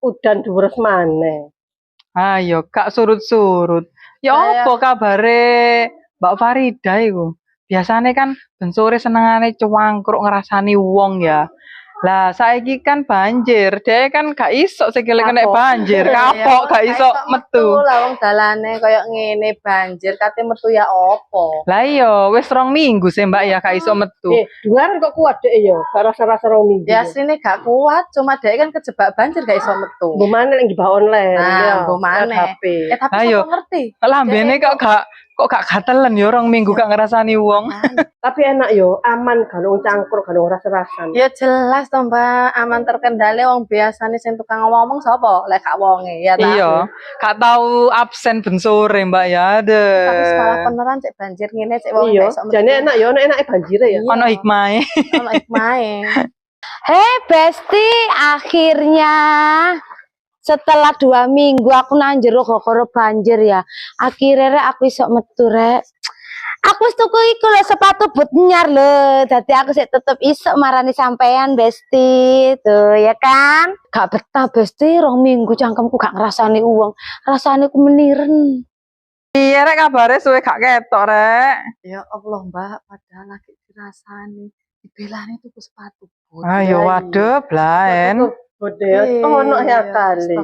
udan deres maneh. Ayo, gak surut-surut. Ya Saya- apa kabare Mbak Farida iku? Biasane kan ben sore senengane cuangkruk ngrasani wong ya. Lah saiki kan banjir, dhek kan gak iso sikile kena Kapok. banjir, kapok gak iso metu. Lah wong dalane koyo ngene banjir kate metu ya opo. Lah iya, wis 2 minggu sih Mbak ya gak iso metu. Duar kok kuat dek ya, gak rasa-rasa rong minggu. Ya asline gak kuat, cuma dhek kan kejebak banjir gak iso metu. Mbok maneh lek ngibah online Nah, mbok maneh. HP. Ya tapi Ayo. sapa ngerti. Lambene kok gak gatelen ya 2 minggu gak ngrasani wong. Tapi enak yo, aman gak ono cangkruk, gak ono rasa-rasan. Ya jelas to Mbak, aman terkendali wong biasane sing tukang ngomong sapa? Lek gak wonge ya ta. Iya, gak tau absen ben sore Mbak ya. Tapi sekolah Aduh. beneran cek banjir ngene cek wong Iya, gak iso metu. jane enak yo, enake banjire ya. Ono hikmahe. Ono hikmahe. Hei Besti, akhirnya setelah 2 minggu aku nang jero gara banjir ya. Akhirnya aku iso metu rek. Aku wis tuku iku lho sepatu boot nyar lho. Dadi aku sik tetep iso marani sampean Besti. Tuh ya kan? Gak betah Besti 2 minggu cangkemku gak ngrasani uang. Rasane ku meniren. Iya rek kabare suwe gak ketok rek. Ya Allah Mbak, padahal lagi dirasani. Dibelani tuku sepatu boot. Ayo waduh blaen. Gede, ono ya kali.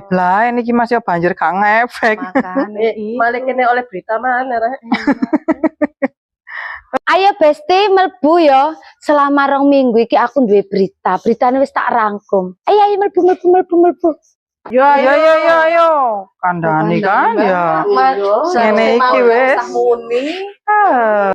Blaen iki Mas yo banjir gak ngefek. Makane Malah kene oleh berita mana rek. Ayo Besti melbu yo. Selama 2 minggu iki aku duwe berita. Beritane wis tak rangkum. Ayo melbu. Yo Yo. Kandhani kan ya. Iya. Ngene iki wis. muni. Ah.